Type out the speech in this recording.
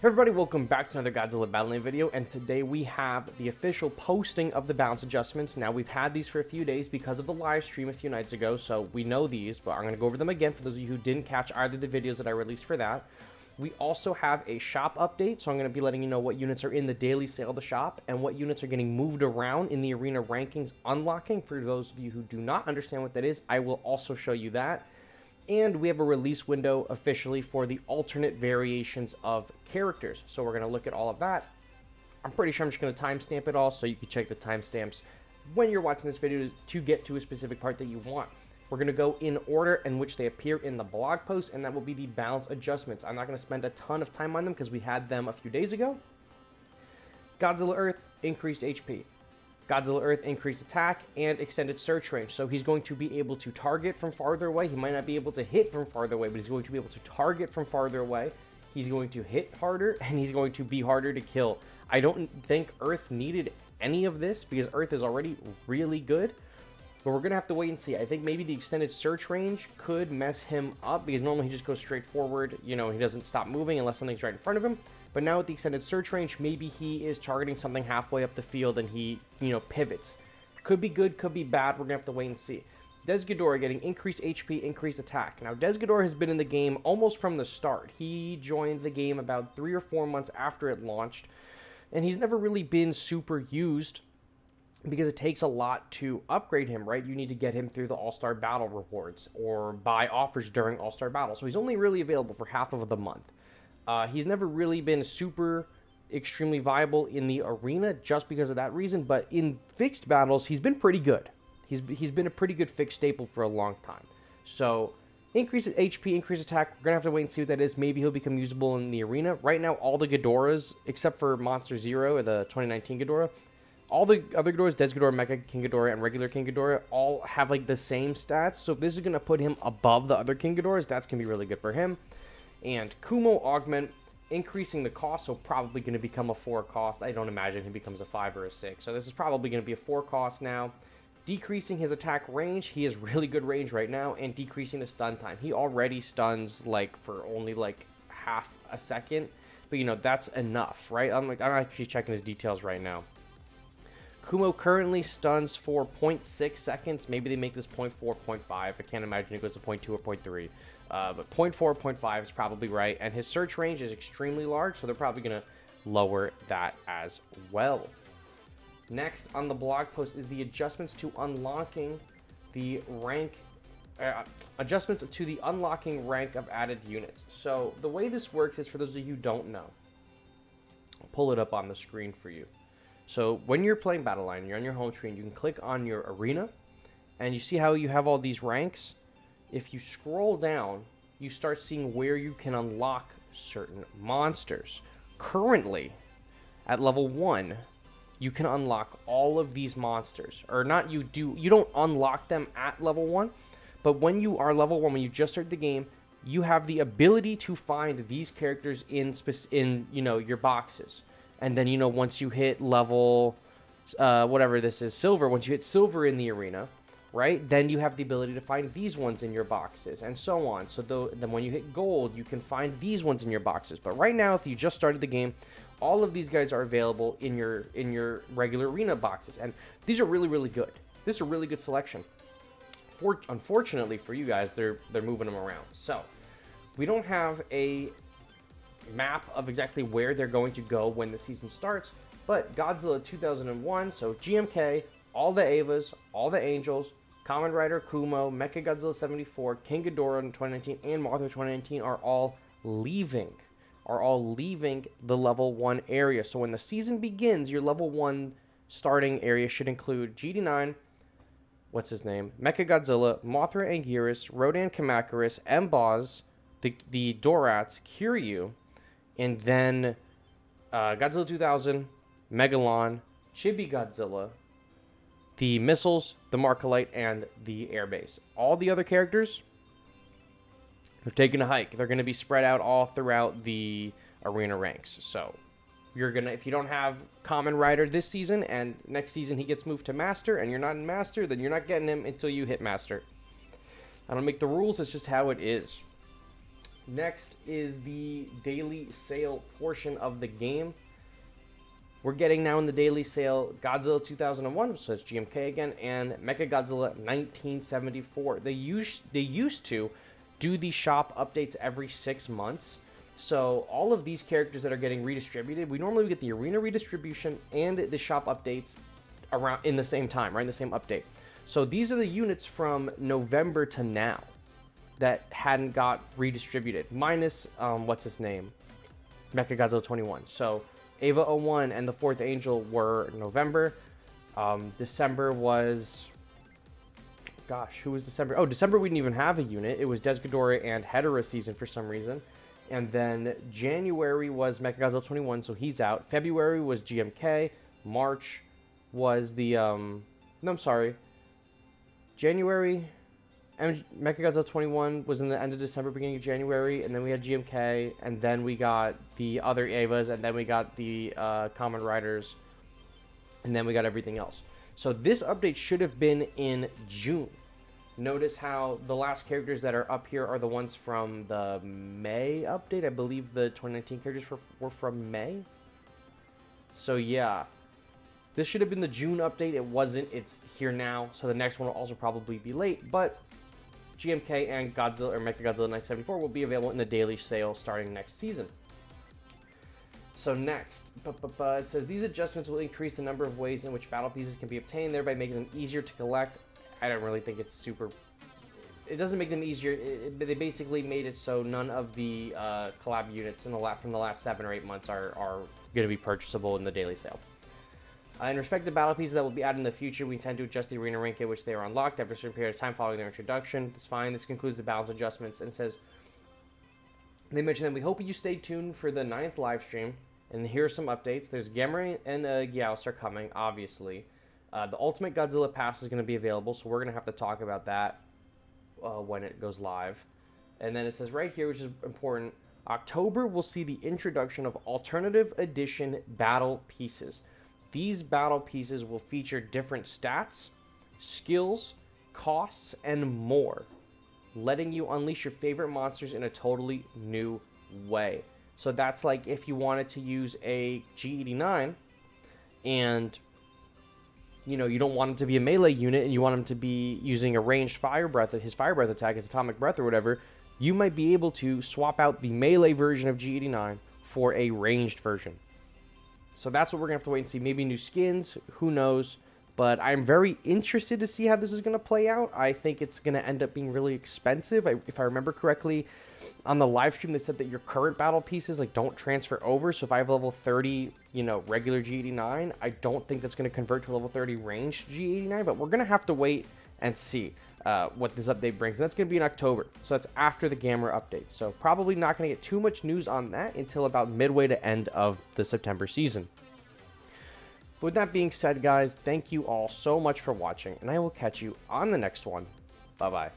Hey everybody, welcome back to another Godzilla Battle Lane video, and today we have the official posting of the balance adjustments. Now, we've had these for a few days because of the live stream a few nights ago, so we know these, but I'm going to go over them again for those of you who didn't catch either of the videos that I released for that. We also have a shop update, so I'm going to be letting you know what units are in the daily sale of the shop and what units are getting moved around in the arena rankings unlocking. For those of you who do not understand what that is, I will also show you that. And we have a release window officially for the alternate variations of characters. So we're going to look at all of that. I'm pretty sure I'm just going to timestamp it all so you can check the timestamps when you're watching this video to get to a specific part that you want. We're going to go in order in which they appear in the blog post, and that will be the balance adjustments. I'm not going to spend a ton of time on them because we had them a few days ago. Godzilla Earth, increased HP. Godzilla Earth, increased attack and extended search range. So he's going to be able to target from farther away. He might not be able to hit from farther away, but he's going to be able to target from farther away. He's going to hit harder, and he's going to be harder to kill. I don't think Earth needed any of this because Earth is already really good. But we're going to have to wait and see. I think maybe the extended search range could mess him up because normally he just goes straight forward. You know, he doesn't stop moving unless something's right in front of him. But now with the extended search range, maybe he is targeting something halfway up the field and he, pivots. Could be good, could be bad. We're going to have to wait and see. Desghidorah getting increased HP, increased attack. Now, Desghidorah has been in the game almost from the start. He joined the game about 3 or 4 months after it launched. And he's never really been super used because it takes a lot to upgrade him, right? You need to get him through the All-Star Battle rewards or buy offers during All-Star Battle. So he's only really available for half of the month. He's never really been super extremely viable in the arena just because of that reason, but in fixed battles, he's been pretty good. He's been a pretty good fixed staple for a long time. So, increase HP, increase attack, we're going to have to wait and see what that is. Maybe he'll become usable in the arena. Right now, all the Ghidorahs, except for Monster Zero, or the 2019 Ghidorah, all the other Ghidorahs, Desghidorah, Mecha King Ghidorah, and regular King Ghidorah, all have like the same stats. So if this is going to put him above the other King Ghidorahs, that's going to be really good for him. And Kumo Augment, increasing the cost, so probably going to become a 4 cost. I don't imagine he becomes a 5 or a 6. So this is probably going to be a 4 cost now. Decreasing his attack range. He has really good range right now. And decreasing the stun time. He already stuns like for only like half a second. But that's enough, right? I'm actually checking his details right now. Kumo currently stuns for 0.6 seconds. Maybe they make this 0.4, 0.5. I can't imagine it goes to 0.2 or 0.3. But 0.4, 0.5 is probably right. And his search range is extremely large, so they're probably going to lower that as well. Next on the blog post is the adjustments to unlocking the rank. Adjustments to the unlocking rank of added units. So the way this works is, for those of you who don't know, I'll pull it up on the screen for you. So when you're playing Battleline, you're on your home screen, you can click on your arena, and you see how you have all these ranks. If you scroll down, you start seeing where you can unlock certain monsters. Currently, at level 1, you can unlock all of these monsters. Or not, you don't unlock them at level 1, but when you are level 1, when you just start the game, you have the ability to find these characters in your boxes. And then, once you hit level, whatever this is, silver, once you hit silver in the arena, right, then you have the ability to find these ones in your boxes, and so on. So then when you hit gold, you can find these ones in your boxes. But right now, if you just started the game, all of these guys are available in your regular arena boxes. And these are really, really good. This is a really good selection. Unfortunately for you guys, they're moving them around. So we don't have a map of exactly where they're going to go when the season starts, but Godzilla 2001, so GMK, all the Avas, all the Angels, Kamen Rider Kumo, Mecha Godzilla 74, King Ghidorah in 2019, and Mothra 2019 are all leaving the level 1 area. So when the season begins, your level 1 starting area should include GD9, what's his name, Mecha Godzilla, Mothra Anguirus, Rodan Kamacuras, M-Boz, the Dorats, Kiryu, and then Godzilla 2000, Megalon, Chibi Godzilla, the missiles, the Markalite, and the airbase. All the other characters, they're taking a hike. They're going to be spread out all throughout the arena ranks. So if you don't have Kamen Rider this season, and next season he gets moved to Master, and you're not in Master, then you're not getting him until you hit Master. I don't make the rules, it's just how it is. Next is the daily sale portion of the game. We're getting now in the daily sale Godzilla 2001, so it's GMK again, and Mechagodzilla 1974. They used to do the shop updates every 6 months. So all of these characters that are getting redistributed, we normally get the arena redistribution and the shop updates around in the same time, right? In the same update. So these are the units from November to now that hadn't got redistributed, minus what's his name, Mechagodzilla 21. So Ava 01 and the Fourth Angel were November. December was, gosh, who was December? Oh, December we didn't even have a unit. It was Desghidorah and Hedorah season for some reason. And then January was Mechagodzilla 21, so he's out. February was GMK. March was the no, I'm sorry. January and Mechagodzilla 21 was in the end of December, beginning of January, and then we had GMK, and then we got the other Avas, and then we got the Kamen Riders, and then we got everything else. So this update should have been in June. Notice how the last characters that are up here are the ones from the May update. I believe the 2019 characters were from May. So yeah, this should have been the June update. It wasn't. It's here now. So the next one will also probably be late, but GMK and Godzilla or Mechagodzilla 974 will be available in the daily sale starting next season. So next, it says these adjustments will increase the number of ways in which battle pieces can be obtained, thereby making them easier to collect. I don't really think it's super. It doesn't make them easier. They basically made it so none of the collab units from the last 7 or 8 months are going to be purchasable in the daily sale. In respect to battle pieces that will be added in the future, we intend to adjust the arena rank at which they are unlocked after a certain period of time following their introduction. It's fine. This concludes the balance adjustments. And it says, they mentioned that we hope you stay tuned for the 9th live stream. And here are some updates. There's Gamera and Gyaos are coming, obviously. The Ultimate Godzilla Pass is going to be available, so we're going to have to talk about that when it goes live. And then it says right here, which is important, October will see the introduction of Alternative Edition battle pieces. These battle pieces will feature different stats, skills, costs, and more, letting you unleash your favorite monsters in a totally new way. So that's like if you wanted to use a G89 and you don't want him to be a melee unit and you want him to be using a ranged fire breath, his fire breath attack, his atomic breath or whatever, you might be able to swap out the melee version of G89 for a ranged version. So that's what we're going to have to wait and see. Maybe new skins, who knows. But I'm very interested to see how this is going to play out. I think it's going to end up being really expensive. If I remember correctly, on the live stream, they said that your current battle pieces don't transfer over. So if I have level 30, regular G89, I don't think that's going to convert to level 30 ranged G89. But we're going to have to wait and see what this update brings. And that's going to be in October. So that's after the Gamera update. So probably not going to get too much news on that until about midway to end of the September season. But with that being said, guys, thank you all so much for watching, and I will catch you on the next one. Bye-bye.